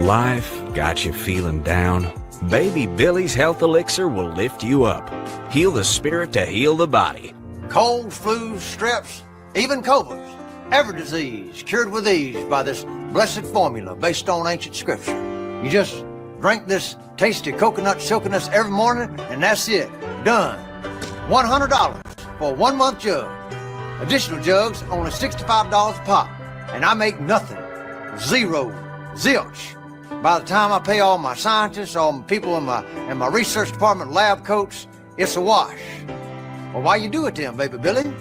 Life got you feeling down? Baby Billy's Health Elixir will lift you up. Heal the spirit to heal the body. Colds, flus, streps, even COVIDs. Every disease cured with ease by this blessed formula based on ancient scripture. You just drink this tasty coconut silkiness every morning and that's it. Done. $100 for a 1-month jug. Additional jugs only $65 a pop. And I make nothing. Zero. Zilch. By the time I pay all my scientists, all my people in my research department lab coats, it's a wash. Well, why you do it then, baby Billy?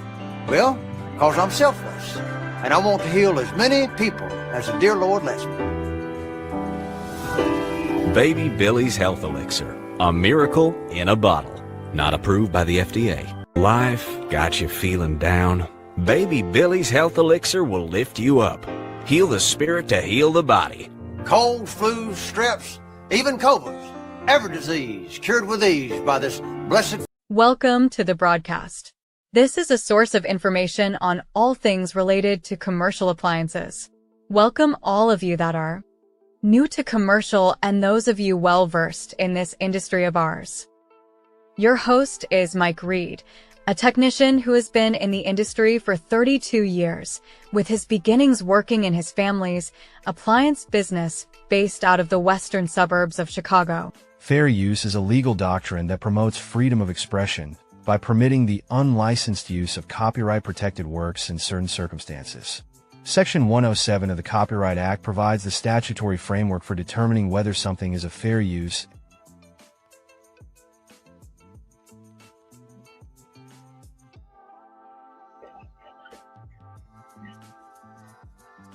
Well, because I'm selfless. And I want to heal as many people as the dear Lord lets me. Baby Billy's Health Elixir. A miracle in a bottle. Not approved by the FDA. Life got you feeling down? Baby Billy's Health Elixir will lift you up. Heal the spirit to heal the body. Colds, flus, streps, even COVIDs. Every disease cured with ease by this blessed... Welcome to the broadcast. This is a source of information on all things related to commercial appliances. Welcome all of you that are new to commercial and those of you well-versed in this industry of ours. Your host is Mike Reed, a technician who has been in the industry for 32 years, with his beginnings working in his family's appliance business based out of the western suburbs of Chicago. Fair use is a legal doctrine that promotes freedom of expression by permitting the unlicensed use of copyright-protected works in certain circumstances. Section 107 of the Copyright Act provides the statutory framework for determining whether something is a fair use.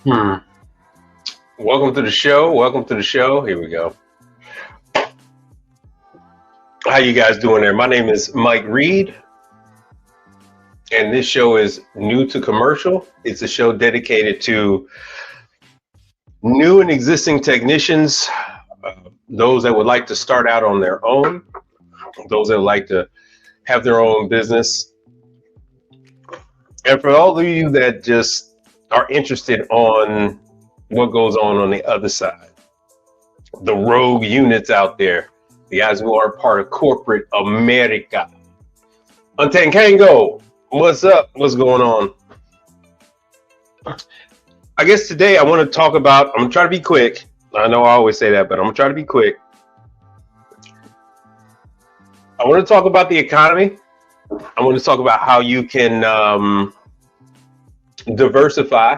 Welcome to the show. Welcome to the show. Here we go. How you guys doing there? My name is Mike Reed, and this show is New to Commercial. It's a show dedicated to new and existing technicians, those that would like to start out on their own, those that would like to have their own business, and for all of you that just are interested on what goes on the other side, the rogue units out there, the guys who are part of corporate America. Untankango, what's up? What's going on? I guess today I want to talk about, I'm going to try to be quick. I know I always say that, but I'm going to try to be quick. I want to talk about the economy. I want to talk about how you can diversify,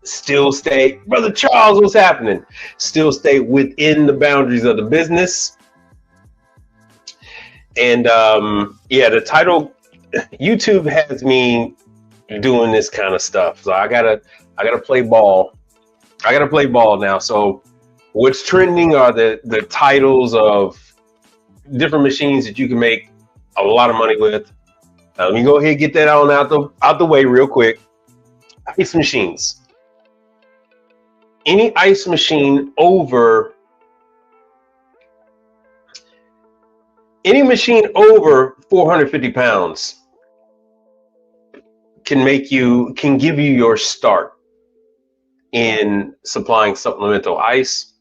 still stay, Brother Charles, what's happening? Still stay within the boundaries of the business. And yeah, the title, YouTube has me doing this kind of stuff. So I gotta play ball. I gotta play ball now. So what's trending are the titles of different machines that you can make a lot of money with. Let me go ahead and get that on out the way real quick. Ice machines. Any ice machine over 450 pounds can give you your start in supplying supplemental ice.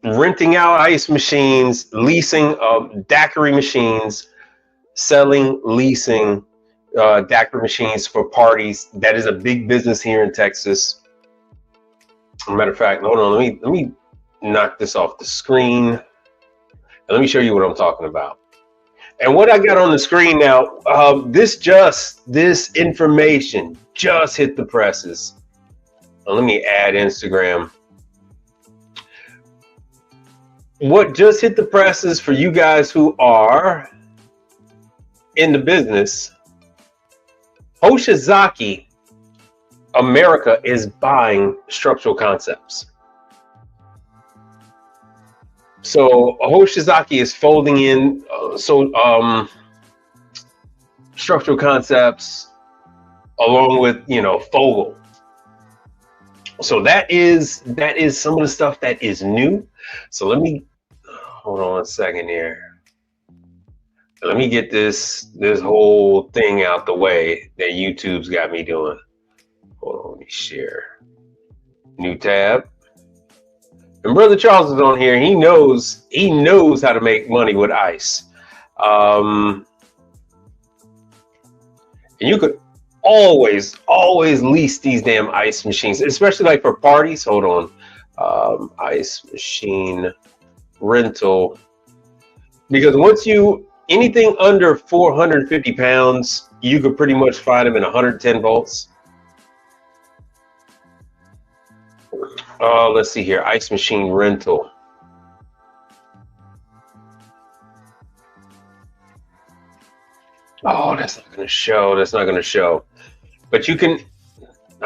Renting out ice machines, leasing daiquiri machines, selling, leasing daiquiri machines for parties. That is a big business here in Texas. As a matter of fact, hold on, let me knock this off the screen and let me show you what I'm talking about. And what I got on the screen now, this information just hit the presses. Let me add Instagram. What just hit the presses for you guys who are in the business, Hoshizaki America is buying Structural Concepts. So Hoshizaki is folding in Structural Concepts along with Fogel. So that is some of the stuff that is new. So let me hold on a second here. Let me get this whole thing out the way that YouTube's got me doing. Hold on, let me share. New tab. And Brother Charles is on here. He knows how to make money with ice. And you could always lease these damn ice machines, especially like for parties. Hold on. Ice machine rental. Because anything under 450 pounds, you could pretty much find them in 110 volts. Let's see here. Ice machine rental. Oh, that's not going to show. But you can,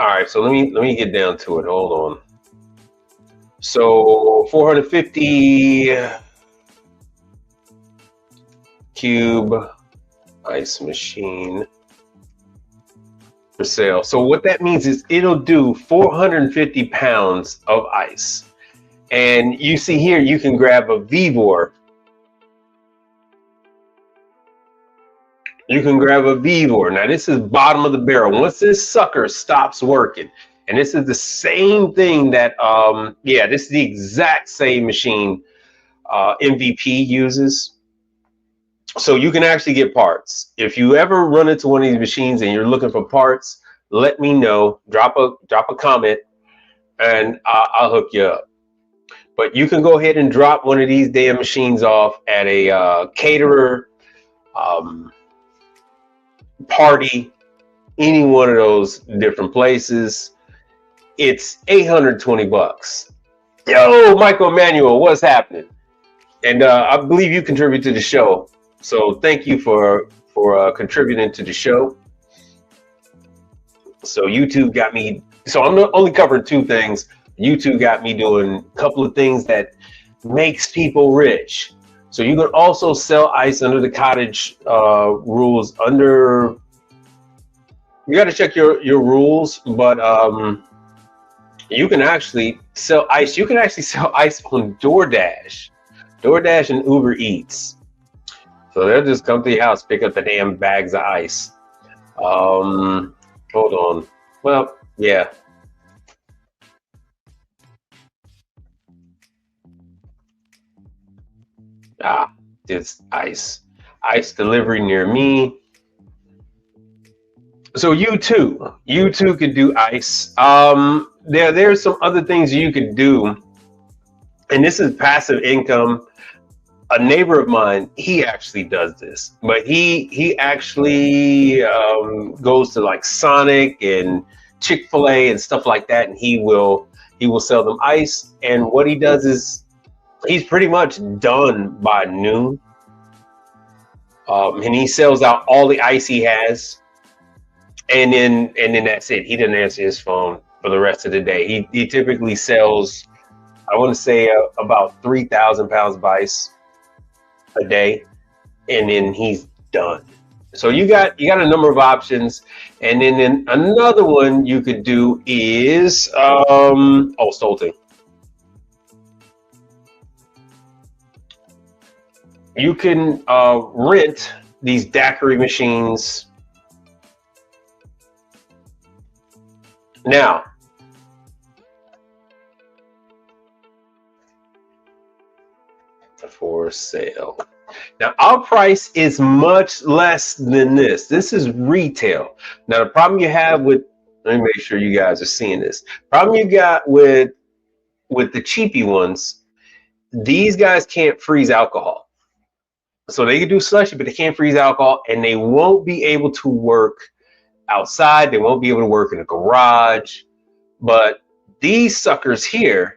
All right, so let me get down to it. Hold on. So 450 cube ice machine for sale. So what that means is it'll do 450 pounds of ice. And you see here, you can grab a Vivor. You can grab a Vivor. Now this is bottom of the barrel. Once this sucker stops working, and this is the same thing that, yeah, this is the exact same machine MVP uses. So you can actually get parts. If you ever run into one of these machines and you're looking for parts, let me know. Drop a comment, and I'll hook you up. But you can go ahead and drop one of these damn machines off at a caterer, party, any one of those different places. It's 820 bucks. Yo, Michael Emmanuel, what's happening? And I believe you contribute to the show. So thank you for contributing to the show. So YouTube got me, so I'm only covering two things. YouTube got me doing a couple of things that makes people rich. So you can also sell ice under the cottage rules. Under, you got to check your rules, but you can actually sell ice. You can actually sell ice on DoorDash and Uber Eats. So they'll just come to your house, pick up the damn bags of ice. Hold on. Well, yeah. This ice delivery near me. So you too could do ice. There's some other things you could do, and this is passive income. A neighbor of mine, he actually does this, but he actually goes to like Sonic and Chick-fil-A and stuff like that, and he will sell them ice. And what he does is he's pretty much done by noon, and he sells out all the ice he has, and then that's it. He doesn't answer his phone for the rest of the day. He typically sells, I want to say, about 3,000 pounds of ice a day, and then he's done. So you got a number of options. And then another one you could do is stolting. You can rent these daiquiri machines. Now, for sale. Now, our price is much less than this. This is retail. Now, the problem you have with, let me make sure you guys are seeing this. Problem you got with the cheapy ones, these guys can't freeze alcohol. So they can do slushy, but they can't freeze alcohol, and they won't be able to work outside. They won't be able to work in a garage. But these suckers here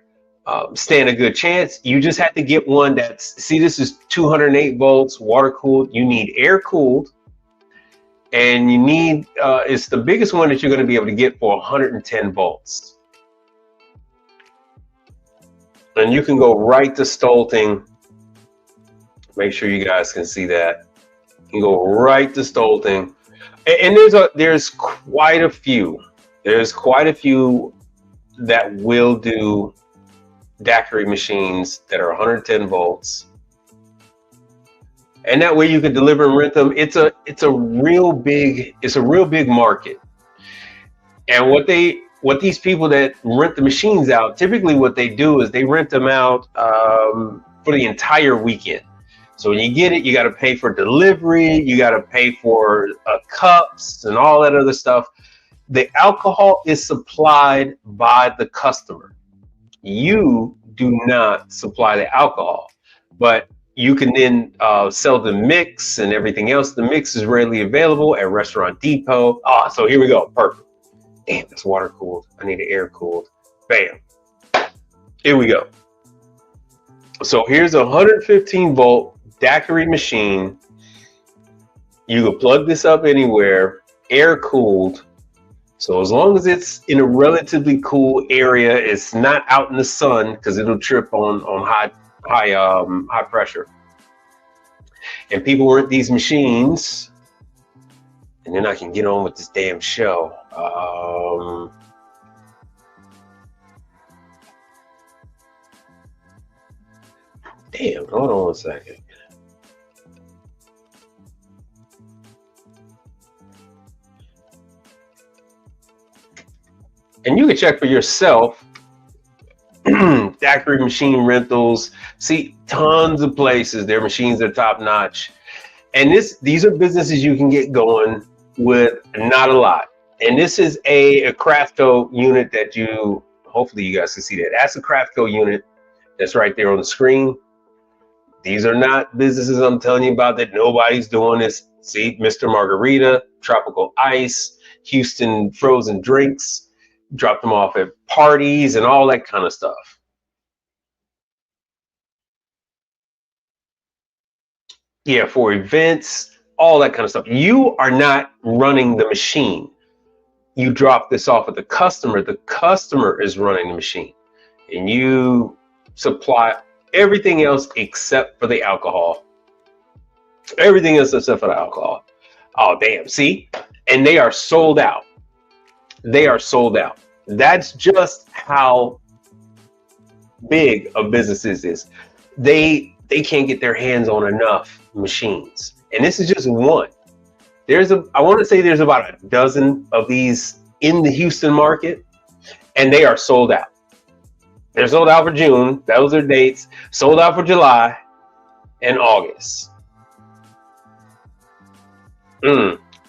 stand a good chance. You just have to get one that's, see, this is 208 volts, water cooled. You need air cooled, and you need, it's the biggest one that you're going to be able to get for 110 volts. And you can go right to Stolting. Make sure you guys can see that. You can go right to Stolting. And there's quite a few. There's quite a few that will do daiquiri machines that are 110 volts. And that way you can deliver and rent them. It's a real big market. And what these people that rent the machines out, typically what they do is they rent them out for the entire weekend. So when you get it, you got to pay for delivery, you got to pay for cups and all that other stuff. The alcohol is supplied by the customer. You do not supply the alcohol, but you can then sell the mix and everything else. The mix is readily available at Restaurant Depot. So here we go. Perfect. Damn, that's water cooled. I need it air cooled. Bam. Here we go. So here's a 115 volt daiquiri machine. You can plug this up anywhere, air cooled. So as long as it's in a relatively cool area, it's not out in the sun because it'll trip on high pressure. And people rent these machines, and then I can get on with this damn show. Damn, hold on one second. And you can check for yourself. Factory machine rentals. See, tons of places. Their machines are top notch. And these are businesses you can get going with not a lot. And this is a Craftco unit that hopefully you guys can see that. That's a Craftco unit that's right there on the screen. These are not businesses I'm telling you about that nobody's doing this. See, Mr. Margarita, Tropical Ice, Houston Frozen Drinks, drop them off at parties and all that kind of stuff. Yeah, for events, all that kind of stuff. You are not running the machine. You drop this off at the customer. The customer is running the machine. And you supply everything else except for the alcohol. Everything else except for the alcohol. Oh, damn. See? And they are sold out. They are sold out. That's just how big a business is. They can't get their hands on enough machines. And this is just one. I want to say there's about a dozen of these in the Houston market, and they are sold out. They're sold out for June. Those are dates. Sold out for July and August.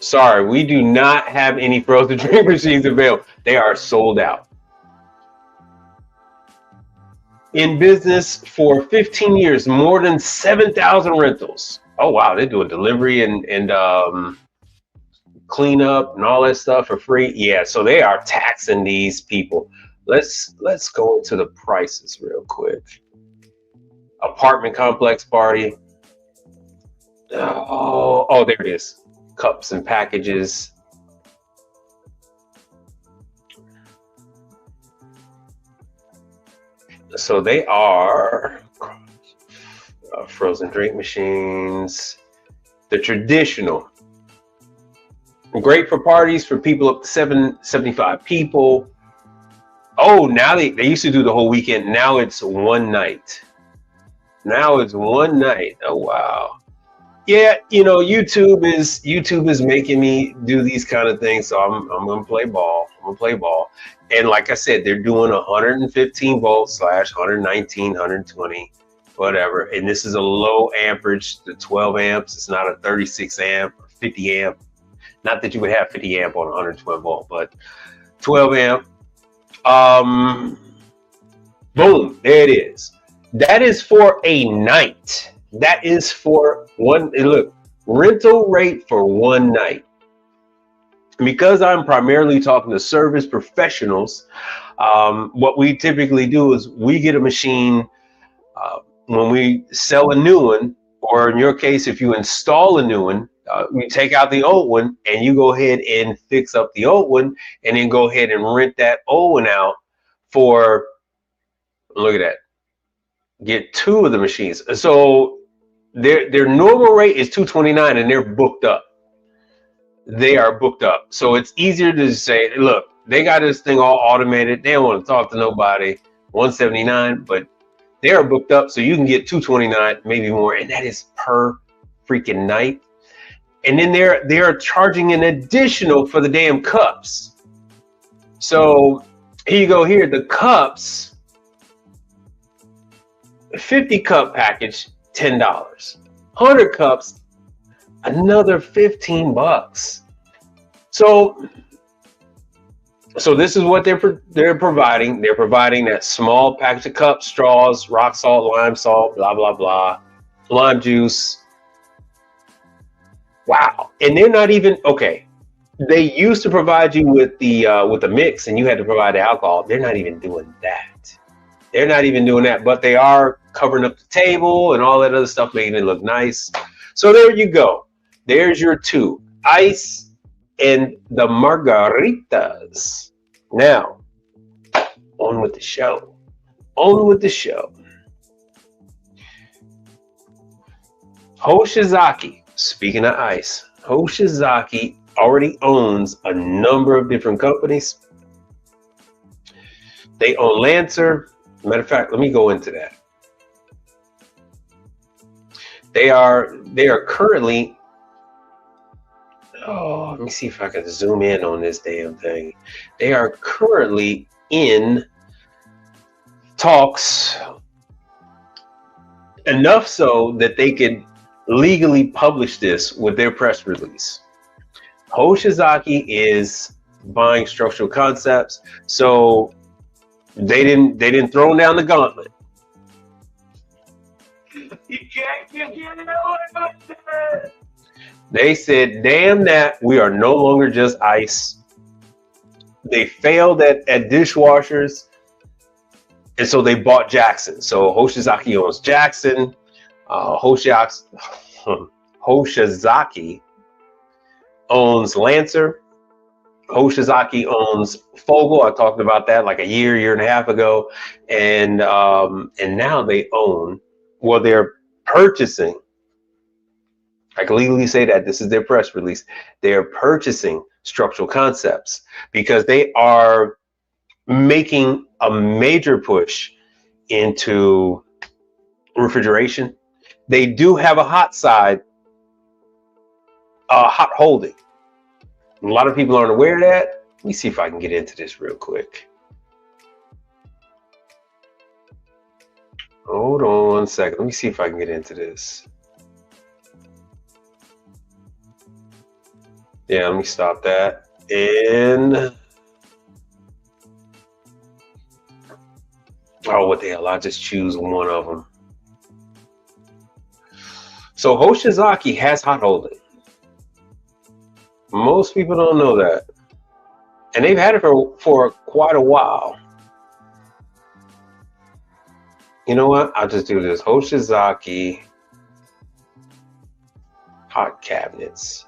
Sorry, we do not have any frozen drink machines available. They are sold out. In business for 15 years, more than 7,000 rentals. Oh, wow. They're doing delivery and cleanup and all that stuff for free. Yeah, so they are taxing these people. Let's go into the prices real quick. Apartment complex party. Oh, there it is. Cups and packages. So they are frozen drink machines, the traditional. Great for parties for people up to 75 people. Oh, now they used to do the whole weekend. Now it's one night. Now it's one night. Oh, wow. Yeah, YouTube is making me do these kind of things. So I'm gonna play ball. And like I said, they're doing 115 volts / 119, 120, whatever. And this is a low amperage, the 12 amps. It's not a 36 amp or 50 amp. Not that you would have 50 amp on 112 volt, but 12 amp. Boom, there it is. That is for a night. That is for one. Look, rental rate for one night. Because I'm primarily talking to service professionals, what we typically do is we get a machine when we sell a new one, or in your case, if you install a new one, we take out the old one and you go ahead and fix up the old one and then go ahead and rent that old one out for, look at that, get 2 of the machines. So their normal rate is $229 and they're booked up. They are booked up. So it's easier to say, look, they got this thing all automated. They don't want to talk to nobody. $179, but they are booked up. So you can get $229, maybe more. And that is per freaking night. And then they are charging an additional for the damn cups. So here you go here, the cups, 50 cup package, $10. 100 cups, another $15. So this is what they're providing. They're providing that small package of cups, straws, rock salt, lime salt, blah blah blah, lime juice. Wow, and they're not even okay. They used to provide you with the mix, and you had to provide the alcohol. They're not even doing that. They're not even doing that, but they are covering up the table and all that other stuff, making it look nice. So there you go. There's your 2. Ice and the margaritas. Now, on with the show. On with the show. Hoshizaki, speaking of ice, Hoshizaki already owns a number of different companies. They own Lancer. Matter of fact, let me go into that. They are currently, oh, let me see if I can zoom in on this damn thing. They are currently in talks, enough so that they could legally publish this with their press release. Hoshizaki is buying Structural Concepts, so they didn't throw down the gauntlet. They said, damn that, we are no longer just ice. They failed at dishwashers, and so they bought Jackson. So Hoshizaki owns Jackson. Hoshizaki owns Lancer. Hoshizaki owns Fogel. I talked about that like a year and a half ago, and now they own. Well, they're purchasing. I can legally say that this is their press release. They are purchasing Structural Concepts because they are making a major push into refrigeration. They do have a hot side, hot holding. A lot of people aren't aware of that. Let me see if I can get into this real quick. Hold on 1 second. Let me see if I can get into this. Yeah, let me stop that. And oh, what the hell? I'll just choose one of them. So Hoshizaki has hot holding. Most people don't know that. And they've had it for quite a while. You know what? I'll just do this. Hoshizaki hot cabinets.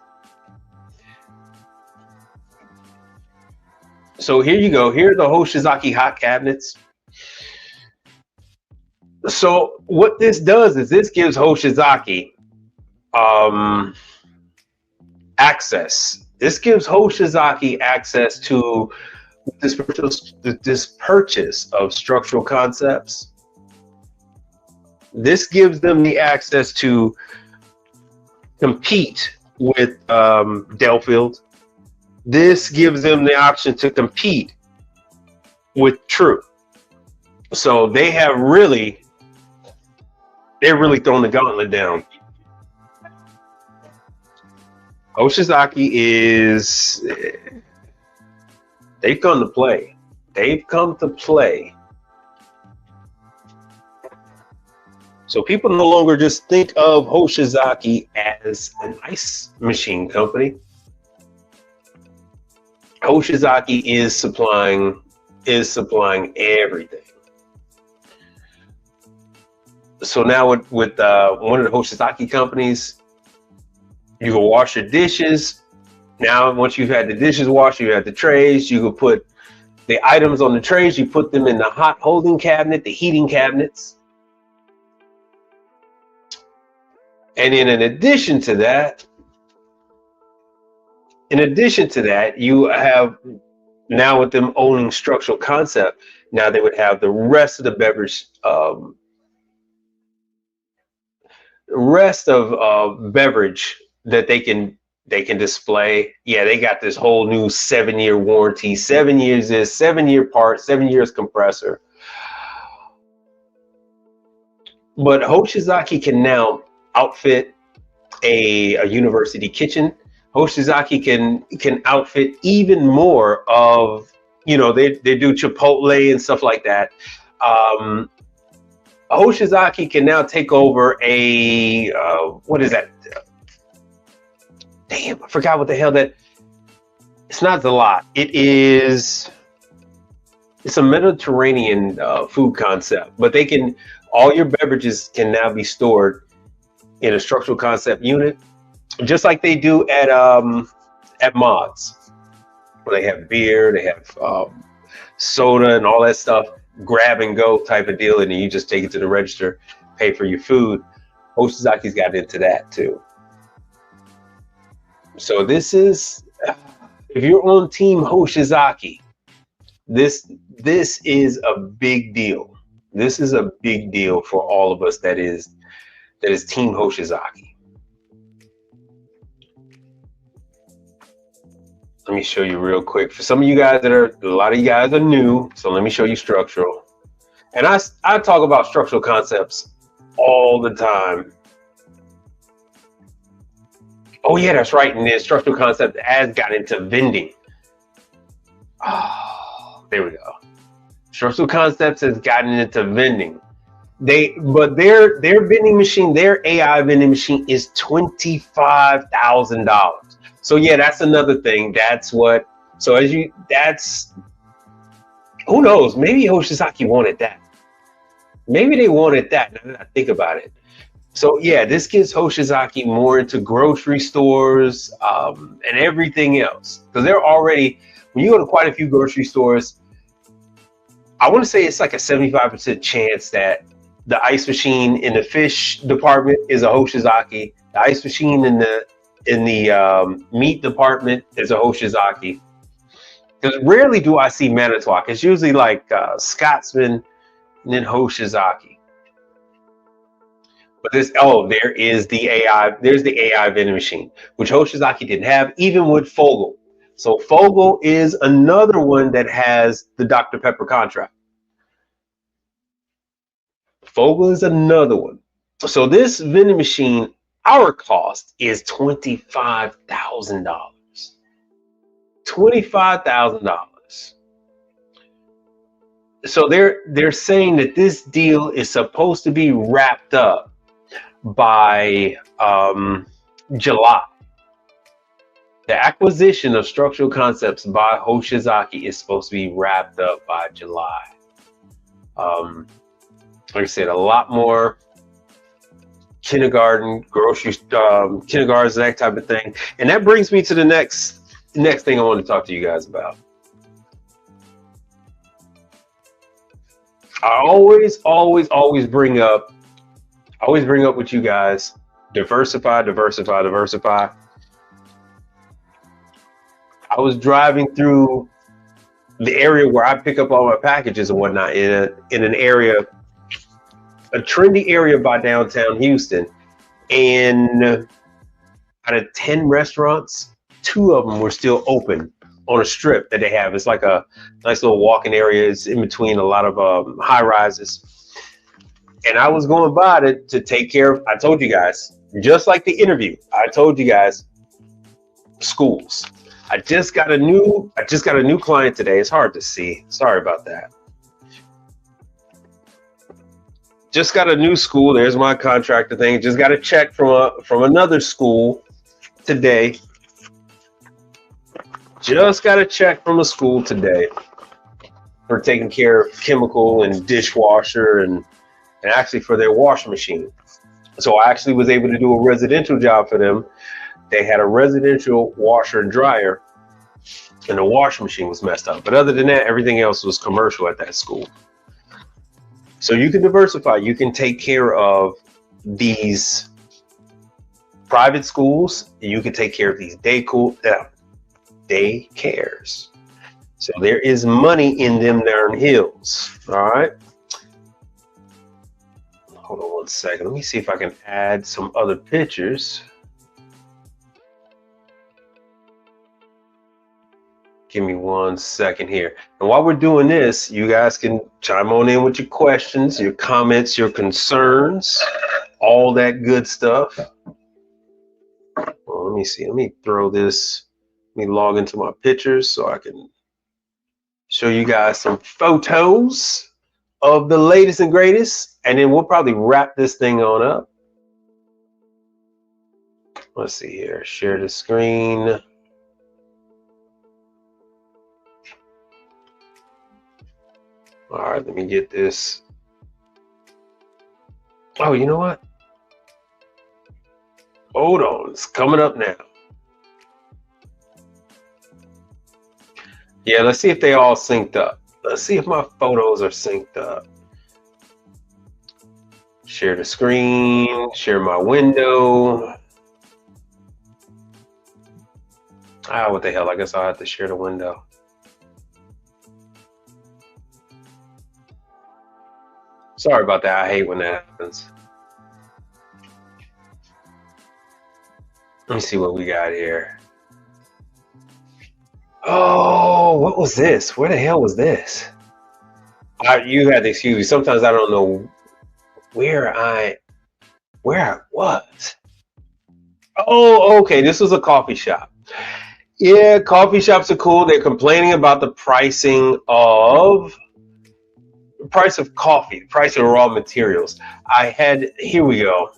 So here you go. Here are the Hoshizaki hot cabinets. So what this does is this gives Hoshizaki access. This gives Hoshizaki access to this purchase of Structural Concepts. This gives them the access to compete with Delfield. This gives them the option to compete with True. So they have really thrown the gauntlet down. Hoshizaki they've come to play. They've come to play. So people no longer just think of Hoshizaki as an ice machine company. Hoshizaki is supplying everything. So now with one of the Hoshizaki companies, you can wash your dishes. Now, once you've had the dishes washed, you have the trays. You can put the items on the trays. You put them in the hot holding cabinet, the heating cabinets. And then in addition to that, you have, now with them owning Structural Concept, now they would have the rest of the beverage, beverage that they can display. Yeah, they got this whole new 7-year warranty, 7 years this, 7-year part, 7 years compressor. But Hoshizaki can now outfit a university kitchen. Hoshizaki can outfit even more of, they do Chipotle and stuff like that. Hoshizaki can now take over a what is that? Damn, I forgot what the hell that. It's not Zalat. It's a Mediterranean food concept, but all your beverages can now be stored in a Structural Concept unit, just like they do at at mods, where they have beer, they have soda and all that stuff, grab and go type of deal, and then you just take it to the register, pay for your food. Hoshizaki's got into that too. So this is, if you're on Team Hoshizaki, this is a big deal. This is a big deal for all of us that is Team Hoshizaki. Let me show you real quick. For some of you guys a lot of you guys are new, so let me show you structural. And I talk about structural concepts all the time. Oh yeah, that's right. And the structural concept has got into vending. Oh, there we go. Structural concepts has gotten into vending. But their vending machine, their AI vending machine is $25,000. So yeah, that's another thing. Who knows? Maybe Hoshizaki wanted that. Maybe they wanted that. Now that I think about it. So yeah, this gets Hoshizaki more into grocery stores and everything else. Because they're already, when you go to quite a few grocery stores, I want to say it's like a 75% chance that the ice machine in the fish department is a Hoshizaki. The ice machine in the meat department is a Hoshizaki. Because rarely do I see Manitowoc. It's usually like Scotsman and then Hoshizaki. But there is the AI. There's the AI vending machine, which Hoshizaki didn't have, even with Fogel. So Fogel is another one that has the Dr. Pepper contract. Fogel is another one. So this vending machine, our cost is $25,000. $25,000. So they're saying that this deal is supposed to be wrapped up by July. The acquisition of structural concepts by Hoshizaki is supposed to be wrapped up by July. Like I said, a lot more kindergarten, kindergartens, that type of thing. And that brings me to the next thing I want to talk to you guys about. I always bring up with you guys, diversify. I was driving through the area where I pick up all my packages and whatnot in an area, a trendy area by downtown Houston, and out of 10 restaurants, 2 of them were still open on a strip that they have. It's like a nice little walking area. It's in between a lot of high rises. And I was going by to take care of, I told you guys, just like the interview, I told you guys, schools. I just got a new client today. It's hard to see. Sorry about that. Just got a new school. There's my contractor thing. Just got a check from another school today. Just got a check from a school today for taking care of chemical and dishwasher and actually for their washing machine. So I actually was able to do a residential job for them. They had a residential washer and dryer, and the washing machine was messed up. But other than that, everything else was commercial at that school. So you can diversify. You can take care of these private schools, and you can take care of these daycares. So there is money in them darn hills. All right. Hold on one second. Let me see if I can add some other pictures. Give me 1 second here. And while we're doing this, you guys can chime on in with your questions, your comments, your concerns, all that good stuff. Well, let me see. Let me throw this. Let me log into my pictures so I can show you guys some photos of the latest and greatest. And then we'll probably wrap this thing on up. Let's see here. Share the screen. All right, let me get this. Oh, you know what? Hold on, it's coming up now. Yeah, let's see if they all synced up. Let's see if my photos are synced up. Share the screen, share my window. Ah, what the hell? I guess I'll have to share the window. Sorry about that. I hate when that happens. Let me see what we got here. Oh, what was this? Where the hell was this? You had to excuse me. Sometimes I don't know where I was. Oh, okay. This was a coffee shop. Yeah, coffee shops are cool. They're complaining about the price of coffee, the price of raw materials. Here we go.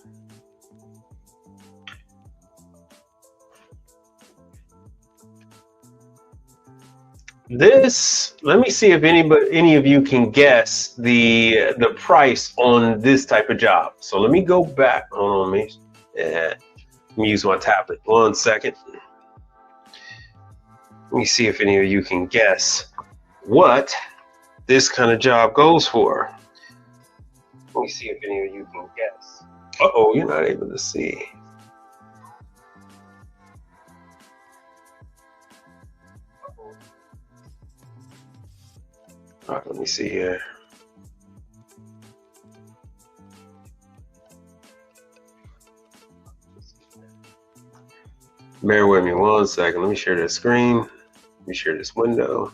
This, let me see if any of you can guess the price on this type of job. So let me go back. Hold on, let me use my tablet. 1 second. Let me see if any of you can guess what this kind of job goes for. Let me see if any of you can guess. Uh-oh, you're not able to see. All right, let me see here. Bear with me 1 second. Let me share this screen. Let me share this window.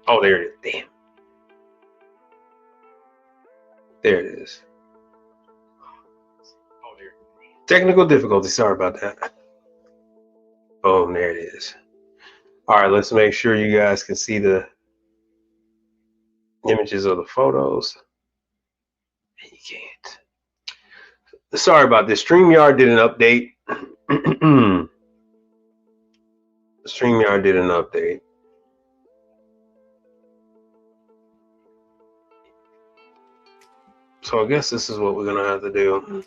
Oh, there it is. Damn. There it is. Oh, there. Technical difficulty. Sorry about that. Oh, there it is. All right, let's make sure you guys can see the images of the photos. You can't. Sorry about this. StreamYard did an update. StreamYard did an update. So I guess this is what we're gonna have to do.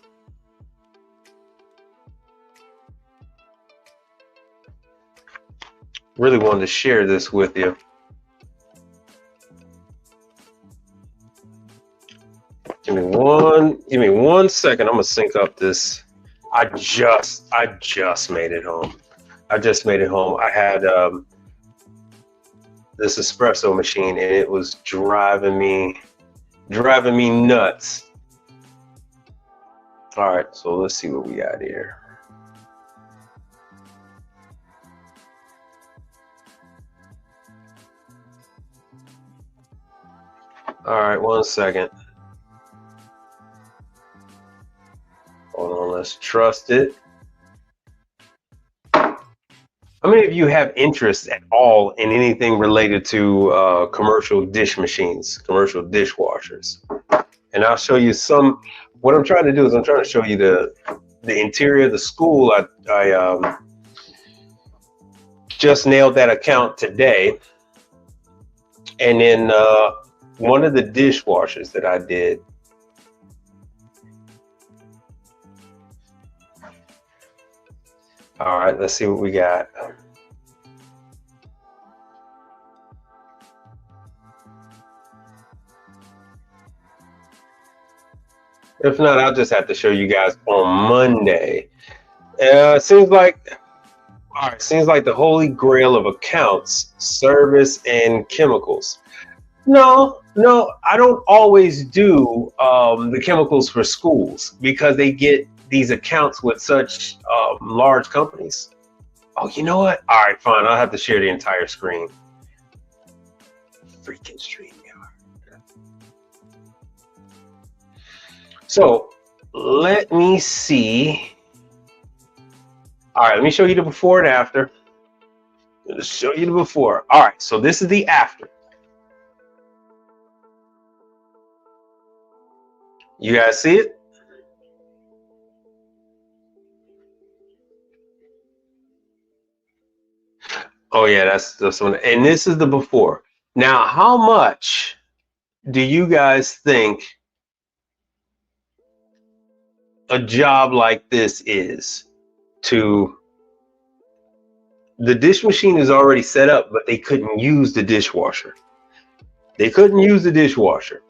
Really wanted to share this with you. Give me one second. I'm gonna sync up this. I just made it home. I had this espresso machine, and it was driving me nuts. All right, so let's see what we got here. All right, 1 second. Hold on, let's trust it. How many of you have interest at all in anything related to commercial dish machines, commercial dishwashers? And I'll show you some. What I'm trying to do is I'm trying to show you the interior of the school. I just nailed that account today, and then one of the dishwashers that I did. All right, let's see what we got. If not, I'll just have to show you guys on Monday. Seems like the holy grail of accounts, service, and chemicals. No, I don't always do the chemicals for schools because they get these accounts with such large companies. Oh, you know what? All right, fine. I'll have to share the entire screen. Freaking StreamYard. So let me see. All right, let me show you the before and after. Let's show you the before. All right, so this is the after. You guys see it? Oh yeah, that's one. And this is the before. Now, how much do you guys think a job like this is to, the dish machine is already set up, but they couldn't use the dishwasher. They couldn't use the dishwasher.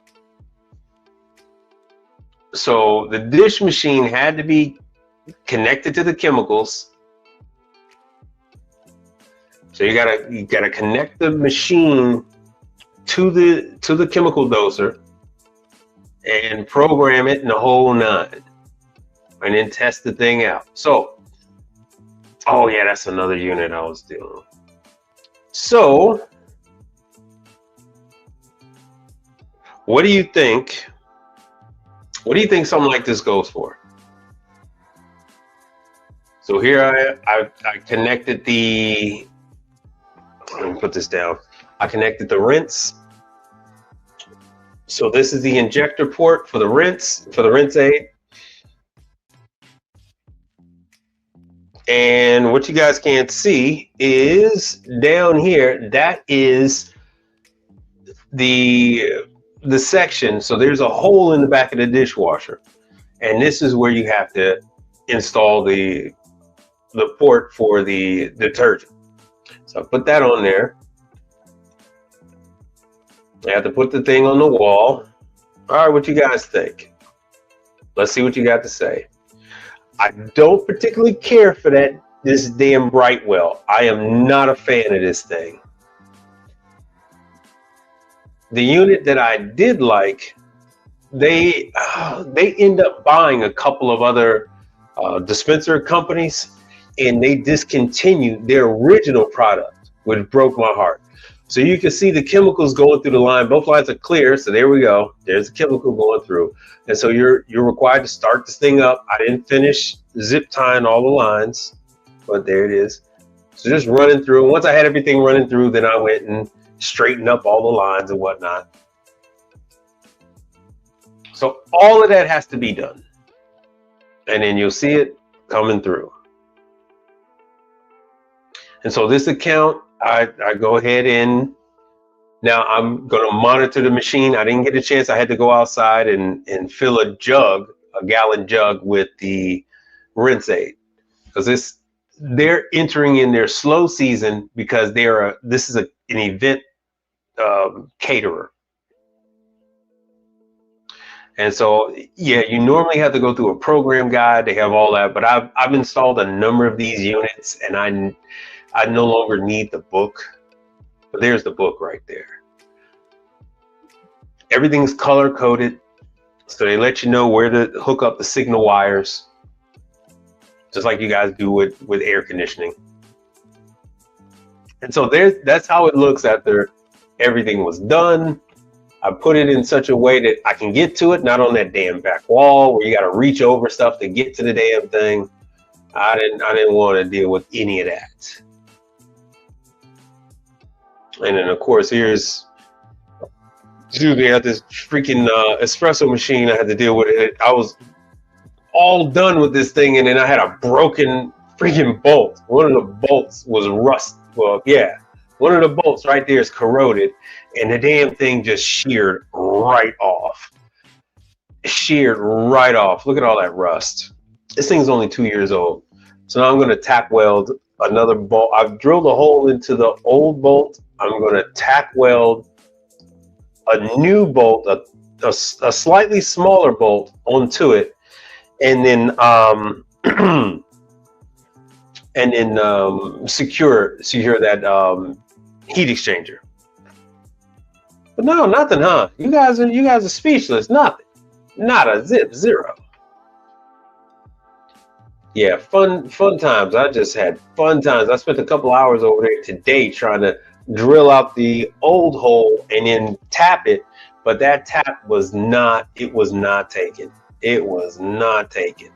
So the dish machine had to be connected to the chemicals. So you gotta connect the machine to the chemical doser and program it in the whole nine, and then test the thing out. So, oh yeah, that's another unit I was dealing with. So, what do you think? What do you think something like this goes for? So here I connected the, let me put this down. I connected the rinse. So this is the injector port for the rinse aid. And what you guys can't see is down here, that is the section. So there's a hole in the back of the dishwasher. And this is where you have to install the port for the detergent. So I put that on there. I have to put the thing on the wall. All right, what you guys think? Let's see what you got to say. I don't particularly care for this damn Brightwell. I am not a fan of this thing. The unit that I did like, they end up buying a couple of other dispenser companies, and they discontinued their original product, which broke my heart. So you can see the chemicals going through the line. Both lines are clear, so there we go. There's a chemical going through. And so you're required to start this thing up. I didn't finish zip tying all the lines, but there it is. So just running through. Once I had everything running through, then I went and straightened up all the lines and whatnot. So all of that has to be done. And then you'll see it coming through. And so this account, I go ahead and now I'm going to monitor the machine. I didn't get a chance. I had to go outside and fill a gallon jug with the rinse aid, because they're entering in their slow season because this is an event caterer. And so, yeah, you normally have to go through a program guide. They have all that, but I've installed a number of these units, and I no longer need the book, but there's the book right there. Everything's color coded, so they let you know where to hook up the signal wires, just like you guys do with air conditioning. And so that's how it looks after everything was done. I put it in such a way that I can get to it, not on that damn back wall where you got to reach over stuff to get to the damn thing. I didn't want to deal with any of that. And then of course here's, dude, they had this freaking espresso machine I had to deal with it. I was all done with this thing, and then I had a broken freaking bolt. One of the bolts was rust. Well, yeah, one of the bolts right there is corroded, and the damn thing just sheared right off. Sheared right off. Look at all that rust. This thing's only 2 years old. So now I'm going to tack weld another bolt. I've drilled a hole into the old bolt. I'm going to tack weld a new bolt, a slightly smaller bolt onto it, and then secure that heat exchanger. But no, nothing, huh? You guys are speechless. Nothing. Not a zip, zero. Yeah, fun times. I just had fun times. I spent a couple hours over there today trying to drill out the old hole and then tap it, but that tap was not taken. It was not taken.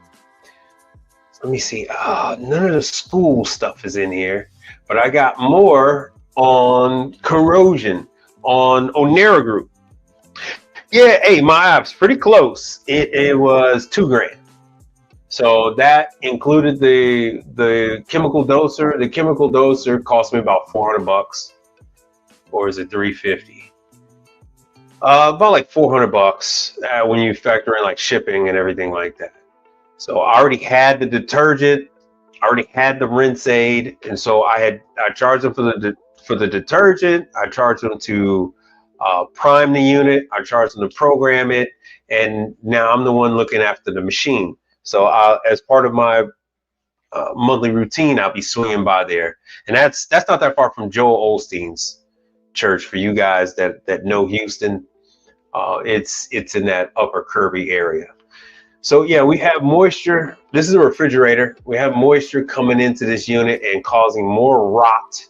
Let me see. None of the school stuff is in here, but I got more on corrosion on Onera Group. Yeah, hey, my app's pretty close. It was $2,000. So that included the chemical doser. The chemical doser cost me about $400, or is it $350? About like $400 when you factor in like shipping and everything like that. So I already had the detergent, I already had the rinse aid, and so I charged them for the detergent. I charged them to prime the unit. I charged them to program it, and now I'm the one looking after the machine. So as part of my monthly routine, I'll be swinging by there, and that's not that far from Joel Osteen's church. For you guys that know Houston, it's in that upper Kirby area. So yeah, we have moisture. This is a refrigerator. We have moisture coming into this unit and causing more rot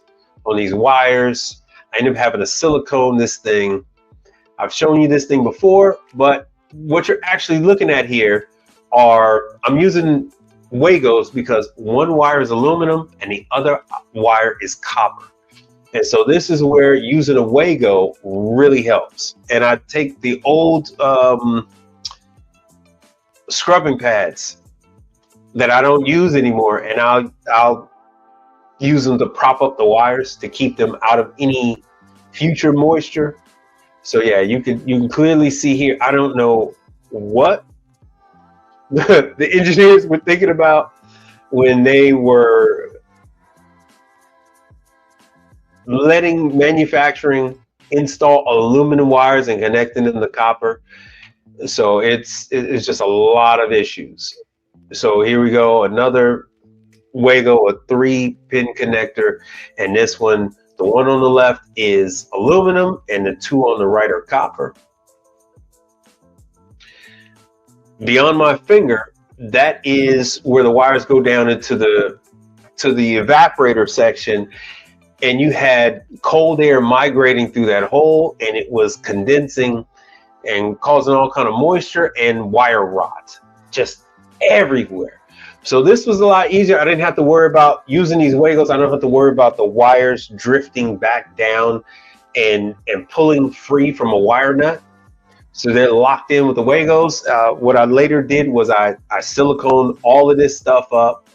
on these wires. I end up having to silicone this thing. I've shown you this thing before, but what you're actually looking at here I'm using Wagos because one wire is aluminum and the other wire is copper. And so this is where using a Wago really helps. And I take the old scrubbing pads that I don't use anymore, and I'll use them to prop up the wires to keep them out of any future moisture. So yeah, you can clearly see here. I don't know what the engineers were thinking about when they were letting manufacturing install aluminum wires and connecting them to copper. So it's just a lot of issues. So here we go, another Wago, a 3-pin connector, and this one, the one on the left is aluminum and the two on the right are copper. Beyond my finger, that is where the wires go down into the evaporator section, and you had cold air migrating through that hole, and it was condensing and causing all kind of moisture and wire rot just everywhere. So this was a lot easier. I didn't have to worry about using these Wagos. I don't have to worry about the wires drifting back down and pulling free from a wire nut. So they're locked in with the Wagos. What I later did was I siliconed all of this stuff up.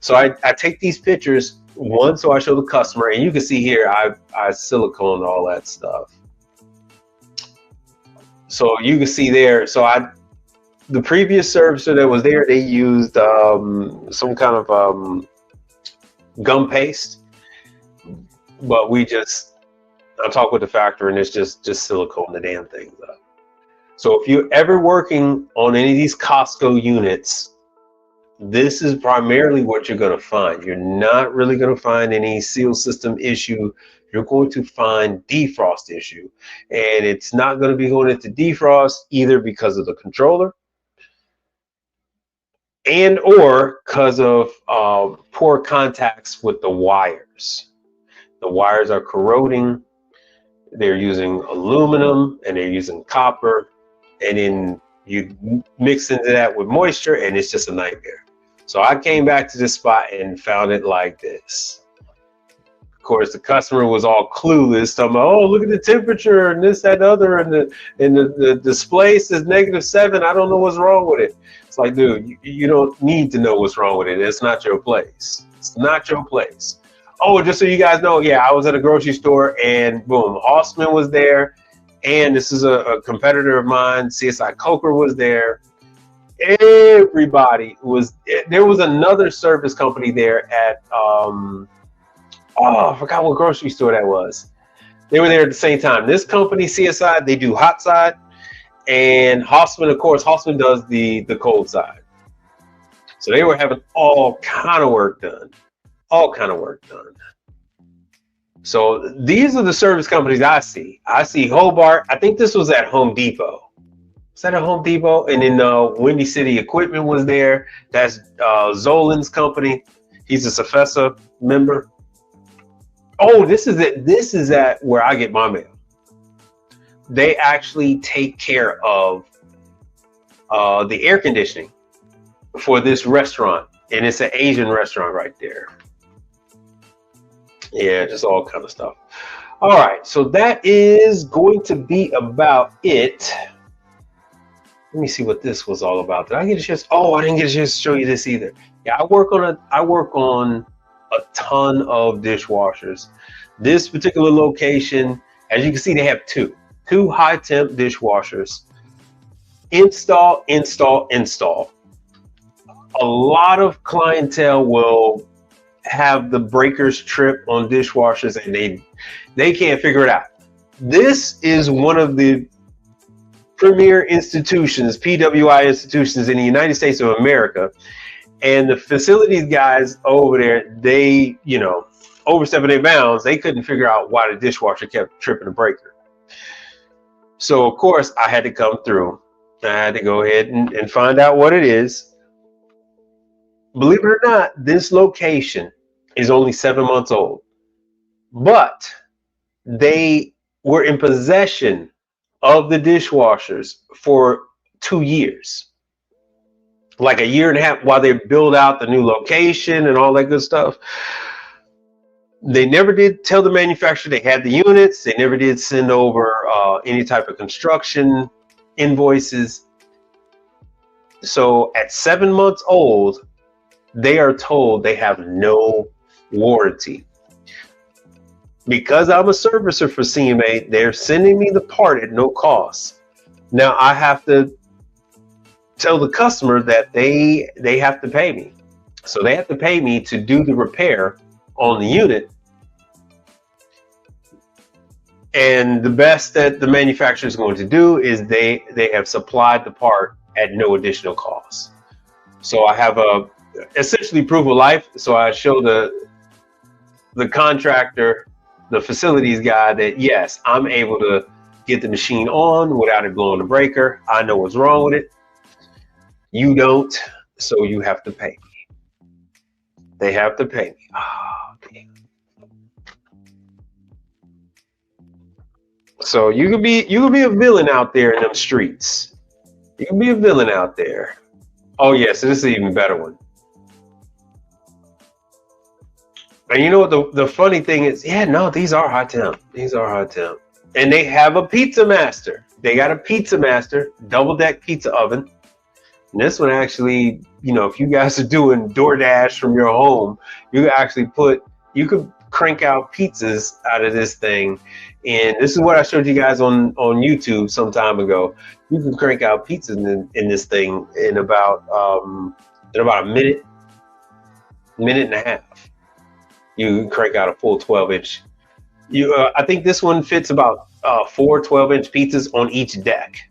So I take these pictures, one, so I show the customer, and you can see here I siliconed all that stuff. So you can see there, the previous servicer that was there, they used some kind of gum paste, but I talk with the factory and it's just silicone the damn things up. So if you're ever working on any of these Costco units, this is primarily what you're going to find. You're not really going to find any seal system issue. You're going to find defrost issue, and it's not going to be going into defrost either because of the controller and or because of poor contacts with the wires. The wires are corroding. They're using aluminum and they're using copper, and then you mix into that with moisture and it's just a nightmare. So I came back to this spot and found it like this. Of course, the customer was all clueless, talking about, oh, look at the temperature and this, that, and other, and the display says -7. I don't know what's wrong with it. It's like, dude, you don't need to know what's wrong with it. It's not your place. It's not your place. Oh, just so you guys know, yeah, I was at a grocery store and boom, Hossman was there, and this is a competitor of mine, CSI Coker was there. Everybody was there. Was another service company there at I forgot what grocery store that was. They were there at the same time. This company, CSI, they do hot side, and Hossman, of course, Hossman does the cold side. So they were having all kind of work done. So these are the service companies I see. I see Hobart. I think this was at Home Depot. Was that at Home Depot? And then Windy City Equipment was there. That's Zolan's company. He's a Safesa member. Oh, this is it. This is at where I get my mail. They actually take care of the air conditioning for this restaurant, and it's an Asian restaurant right there. Yeah, just all kind of stuff. All right, so that is going to be about it. Let me see what this was all about. Did I get a chance? Oh, I didn't get a chance to show you this either. Yeah, I work on a ton of dishwashers. This particular location, as you can see, they have two high temp dishwashers. Install. a lot of clientele will have the breakers trip on dishwashers, and they can't figure it out. This is one of the premier institutions, PWI institutions in the United States of America. And the facilities guys over there, they, overstepping their bounds. They couldn't figure out why the dishwasher kept tripping the breaker. So, of course, I had to come through. I had to go ahead and find out what it is. Believe it or not, this location is only 7 months old. But they were in possession of the dishwashers for 2 years. Like a year and a half while they build out the new location and all that good stuff. They never did tell the manufacturer they had the units. They never did send over any type of construction invoices. So at 7 months old, they are told they have no warranty. Because I'm a servicer for CMA, they're sending me the part at no cost. Now I have to tell the customer that they have to pay me. So they have to pay me to do the repair on the unit. And the best that the manufacturer is going to do is they have supplied the part at no additional cost. So I have a essentially proof of life. So I show the contractor, the facilities guy, that yes, I'm able to get the machine on without it blowing the breaker. I know what's wrong with it. You don't, so you have to pay me. They have to pay me. Oh, damn. So you could be a villain out there in them streets. You can be a villain out there. Oh yes, this is an even better one. And you know what the funny thing is? Yeah, no, these are high temp. These are high temp. And they have a pizza master. They got a pizza master, double deck pizza oven. And this one actually, if you guys are doing DoorDash from your home, you could crank out pizzas out of this thing. And this is what I showed you guys on YouTube some time ago. You can crank out pizzas in this thing in about a minute and a half. You can crank out a full 12-inch. I think this one fits about 4 12-inch pizzas on each deck.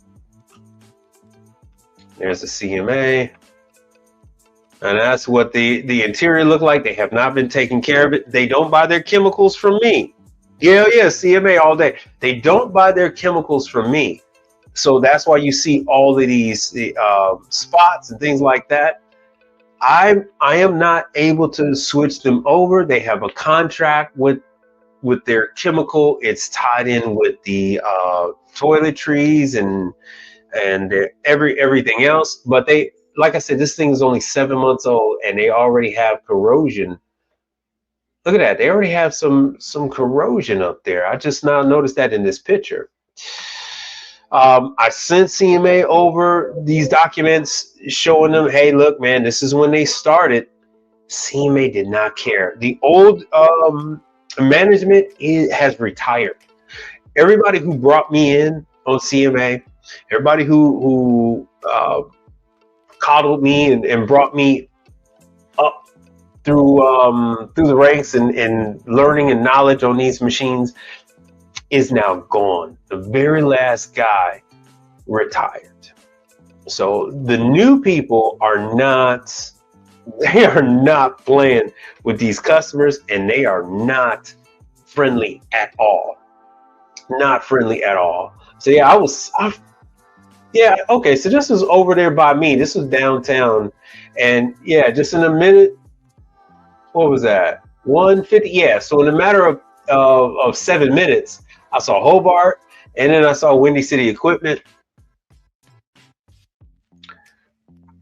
There's the CMA. And that's what the interior look like. They have not been taking care of it. They don't buy their chemicals from me. Yeah, CMA all day. They don't buy their chemicals from me. So that's why you see all of these spots and things like that. I am not able to switch them over. They have a contract with their chemical. It's tied in with the toiletries and everything else. But they, like I said, this thing is only 7 months old and they already have corrosion. Look at that. They already have some corrosion up there. I just now noticed that in this picture. I sent CMA over these documents showing them, hey, look, man, this is when they started. CMA did not care. The old management has retired. Everybody who brought me in on CMA, everybody who coddled me and brought me up through the ranks and learning and knowledge on these machines is now gone. The very last guy retired. So the new people are not playing with these customers, and they are not friendly at all. Not friendly at all. So yeah, okay, so this was over there by me. This was downtown. And yeah, just in a minute, what was that? 150. Yeah, so in a matter of 7 minutes, I saw Hobart, and then I saw Windy City Equipment.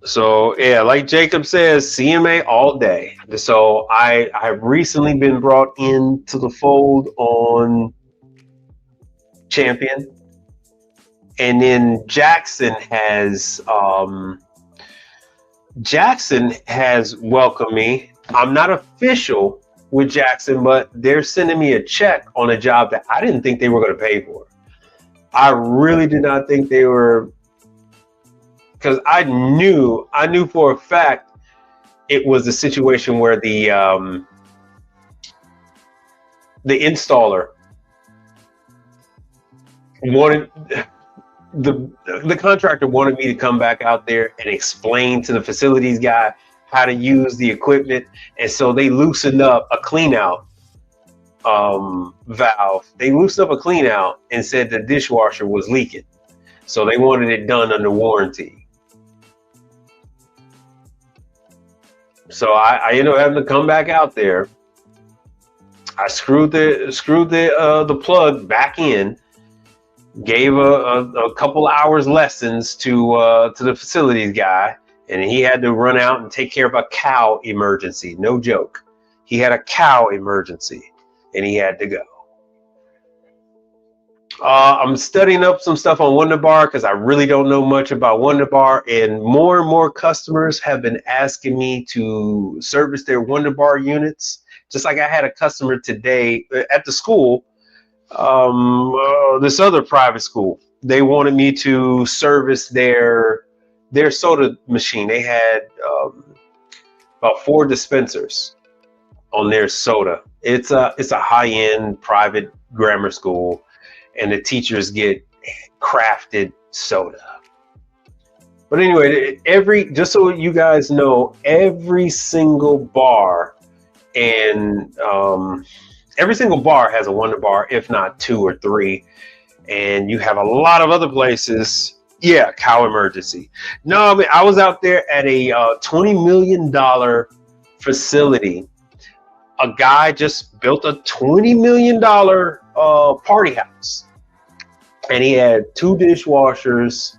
So yeah, like Jacob says, CMA all day. So I've recently been brought into the fold on Champion, and then Jackson has welcomed me. I'm not official with Jackson, but they're sending me a check on a job that I didn't think they were going to pay for. I really did not think they were, because I knew for a fact it was a situation where the installer wanted the contractor wanted me to come back out there and explain to the facilities guy how to use the equipment, and so they loosened up a clean out valve. They loosened up a clean out and said the dishwasher was leaking, so they wanted it done under warranty. So I ended up having to come back out there. I screwed the plug back in, gave a couple hours lessons to the facilities guy, and he had to run out and take care of a cow emergency. No joke. He had a cow emergency, and he had to go. I'm studying up some stuff on Wunderbar because I really don't know much about Wunderbar, and more customers have been asking me to service their Wunderbar units. Just like I had a customer today at the school, this other private school. They wanted me to service their soda machine. They had about 4 dispensers on their soda. It's a high-end private grammar school, and the teachers get crafted soda. But anyway, just so you guys know, every single bar and every single bar has a Wunderbar, if not 2 or 3. And you have a lot of other places. Yeah, cow emergency. No, I mean, I was out there at a $20 million facility. A guy just built a $20 million party house. And he had 2 dishwashers.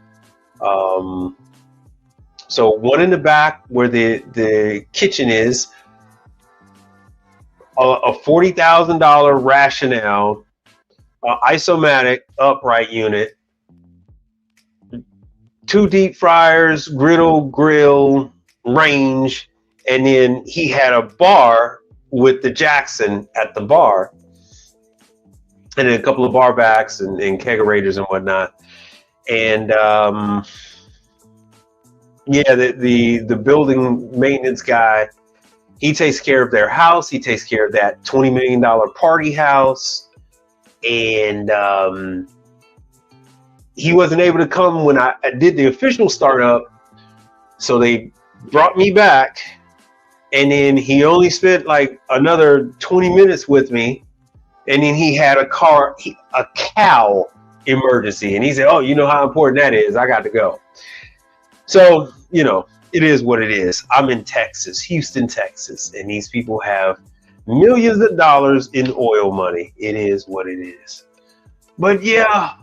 So one in the back where the kitchen is, a $40,000 rationale, isomatic upright unit, 2 deep fryers, grill, range, and then he had a bar with the Jackson at the bar, and then a couple of bar backs and kegerators and whatnot. And yeah, the building maintenance guy, he takes care of their house. He takes care of that $20 million party house. And he wasn't able to come when I did the official startup. So they brought me back. And then he only spent like another 20 minutes with me. And then he had a cow emergency. And he said, oh, you know how important that is. I got to go. So, you know, it is what it is. I'm in Texas, Houston, Texas, and these people have millions of dollars in oil money. It is what it is. But yeah,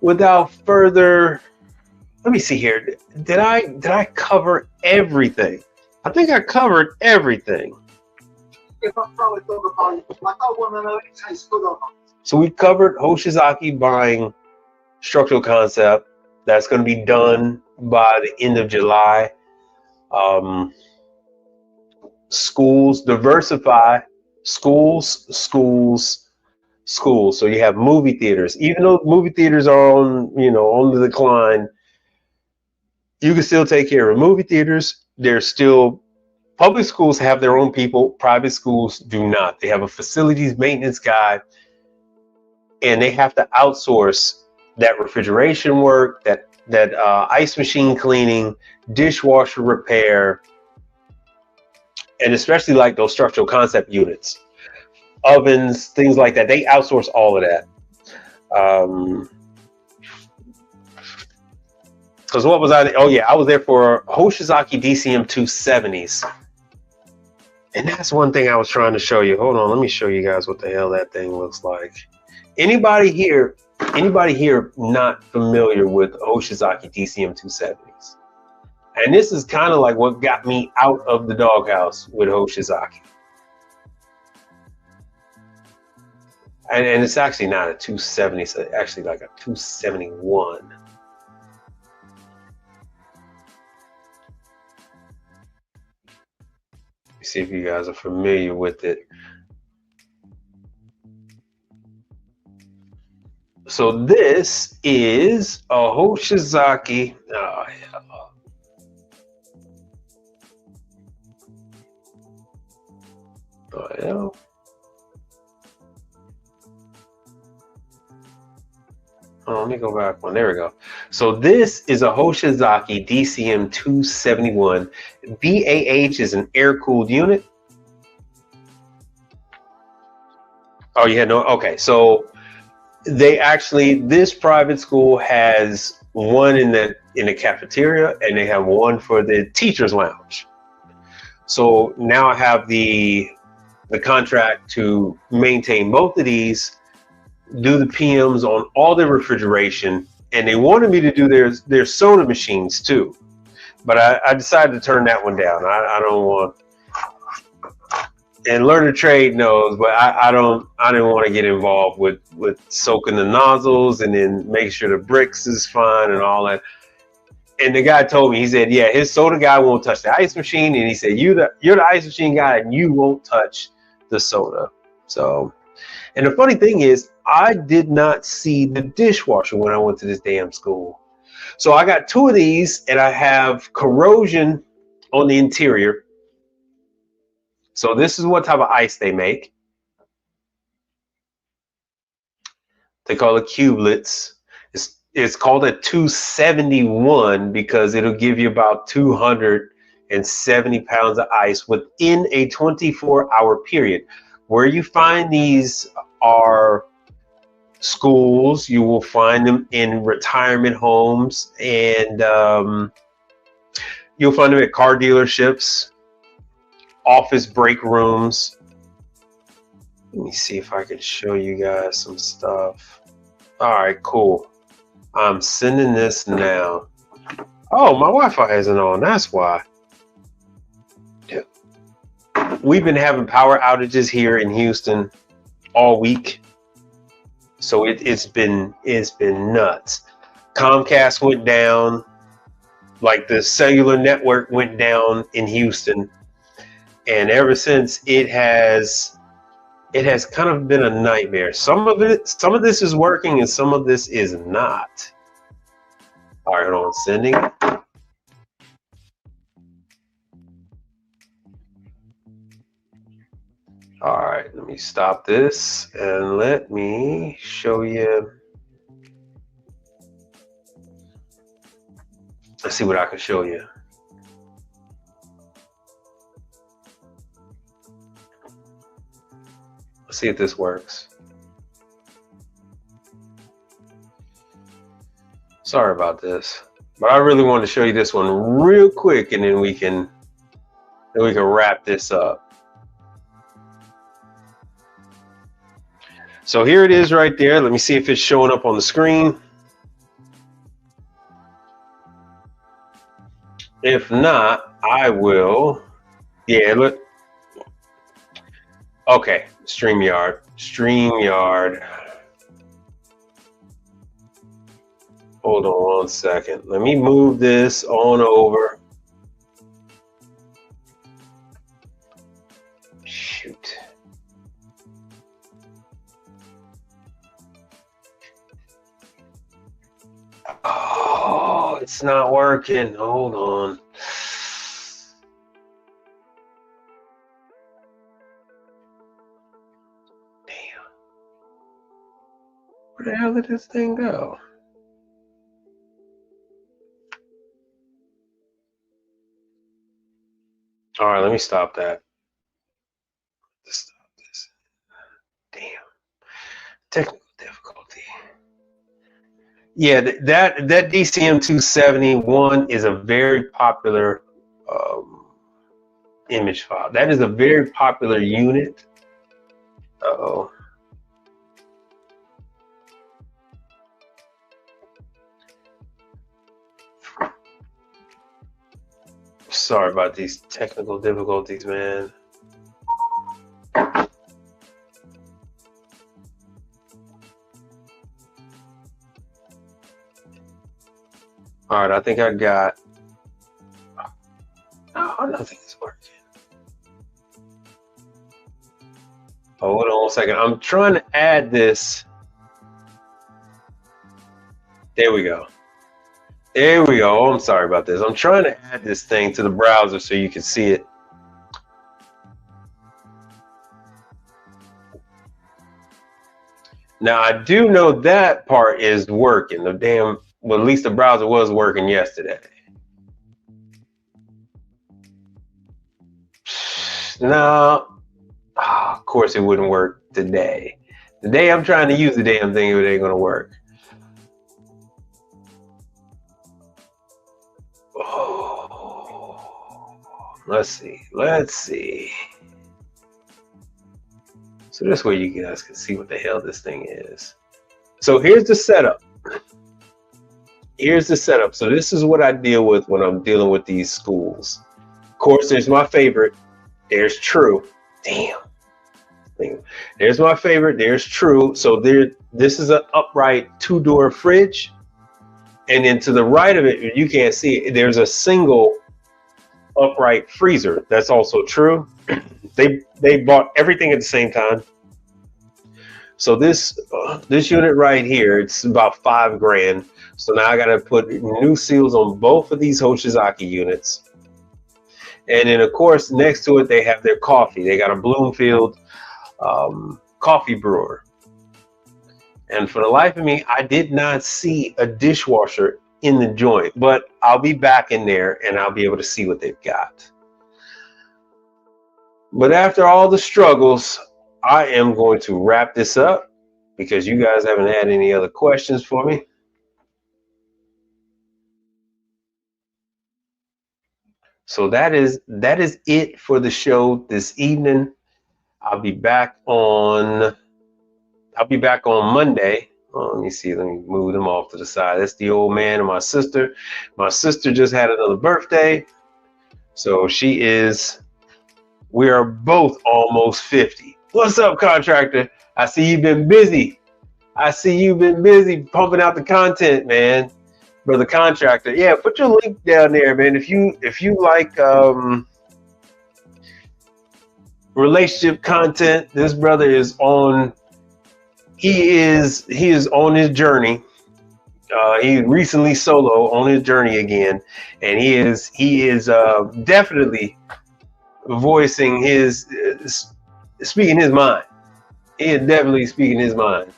without further, let me see here. Did I cover everything? I think I covered everything. So we covered Hoshizaki buying structural concept. That's going to be done by the end of July. Schools, diversify. Schools. So you have movie theaters. Even though movie theaters are on the decline, you can still take care of movie theaters. There's still public schools have their own people. Private schools do not. They have a facilities maintenance guy, and they have to outsource that refrigeration work, that ice machine cleaning, dishwasher repair, and especially like those structural concept units, ovens, things like that. They outsource all of that. Because what was I? Oh yeah, I was there for Hoshizaki DCM 270s, and that's one thing I was trying to show you. Hold on, let me show you guys what the hell that thing looks like. Anybody here not familiar with Hoshizaki DCM 270s? And this is kind of like what got me out of the doghouse with Hoshizaki. And it's actually not a 270, it's actually like a 271. See if you guys are familiar with it. So this is a Hoshizaki. Oh, yeah. hell? Oh, let me go back one. There we go. So this is a Hoshizaki DCM 271. BAH is an air-cooled unit. Oh, you had no? Okay, so they actually, this private school has one in the cafeteria, and they have one for the teacher's lounge. So now I have the contract to maintain both of these, do the PMs on all the refrigeration, and they wanted me to do their soda machines too, but I decided to turn that one down. I don't want, and Learn to Trade knows, but I didn't want to get involved with soaking the nozzles and then make sure the bricks is fine and all that. And the guy told me, he said, yeah, his soda guy won't touch the ice machine, and he said, you're the ice machine guy and you won't touch the soda. So, and the funny thing is, I did not see the dishwasher when I went to this damn school. So I got two of these, and I have corrosion on the interior. So this is what type of ice they make. They call it cubelets. It's called a 271 because it'll give you about 270 pounds of ice within a 24-hour period. Where you find these are schools. You will find them in retirement homes, and you'll find them at car dealerships, office break rooms. Let me see if I can show you guys some stuff. All right, cool. I'm sending this now. Oh, my Wi-Fi isn't on. That's why. Yeah. We've been having power outages here in Houston all week. So it's been nuts. Comcast went down, like the cellular network went down in Houston, and ever since it has kind of been a nightmare. Some of this is working, and some of this is not. All right, hold on, sending. All right, let me stop this and let me show you. Let's see what I can show you. Let's see if this works. Sorry about this, but I really wanted to show you this one real quick, and then we can wrap this up. So here it is right there. Let me see if it's showing up on the screen. If not, I will. Yeah, look. Okay, StreamYard. Hold on 1 second. Let me move this on over. Shoot. Oh, it's not working. Hold on. Damn. Where the hell did this thing go? All right, let me stop that. Stop this. Damn. Technical difficulty. Yeah, that DCM 271 is a very popular image file. That is a very popular unit. Uh-oh. Sorry about these technical difficulties, man. All right, I think I got. Oh, nothing is working. Hold on 1 second. I'm trying to add this. There we go. There we go. I'm sorry about this. I'm trying to add this thing to the browser so you can see it. Now I do know that part is working. Well, at least the browser was working yesterday. No, of course it wouldn't work today. Today I'm trying to use the damn thing, it ain't gonna work. Oh, let's see. So this way you guys can see what the hell this thing is. So here's the setup. So this is what I deal with when I'm dealing with these schools. Of course, there's my favorite. There's True. Damn. There's my favorite. There's True. So this is an upright 2-door fridge. And then to the right of it, you can't see it, there's a single upright freezer. That's also True. They bought everything at the same time. So this unit right here, it's about $5,000. So now I got to put new seals on both of these Hoshizaki units. And then of course next to it they have their coffee. They got a Bloomfield coffee brewer. And for the life of me, I did not see a dishwasher in the joint, but I'll be back in there and I'll be able to see what they've got. But after all the struggles, I am going to wrap this up because you guys haven't had any other questions for me. So that is it for the show this evening. I'll be back on Monday. Oh, let me see. Let me move them off to the side. That's the old man and my sister. My sister just had another birthday. So we are both almost 50. What's up, contractor? I see you've been busy. Pumping out the content, man. Brother contractor. Yeah, put your link down there, man. If you like relationship content, this brother is on. He is on his journey. He recently solo on his journey again, and he is definitely voicing speaking his mind. He is definitely speaking his mind.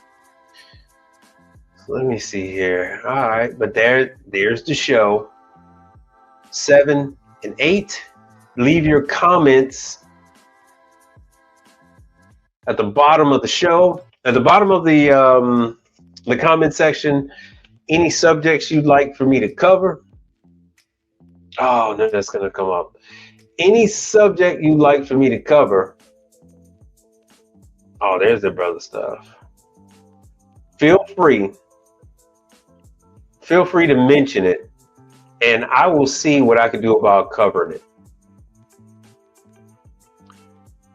So let me see here. All right, but there's the show. 7 and 8. Leave your comments at the bottom of the show. At the bottom of the comment section, any subjects you'd like for me to cover. Oh, no, that's gonna come up. Any subject you'd like for me to cover. Oh, there's the brother stuff. Feel free to mention it, and I will see what I can do about covering it.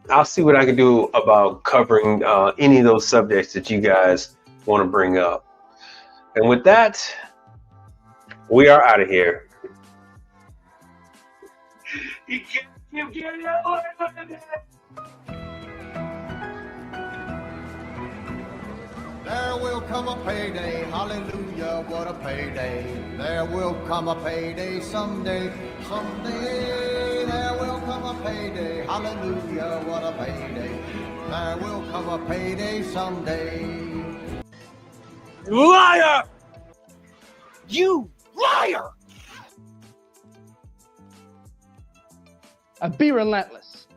I'll see what I can do about covering any of those subjects that you guys want to bring up. And with that, we are out of here. There will come a payday, hallelujah, what a payday. There will come a payday someday. There will come a payday, hallelujah, what a payday. There will come a payday someday. Liar! You liar! Be relentless.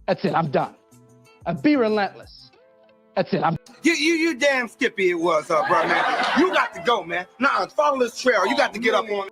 That's it, I'm done. Be relentless. That's it, I'm You damn skippy it was, bro, man. You got to go, man. Nah, follow this trail. You got to get up on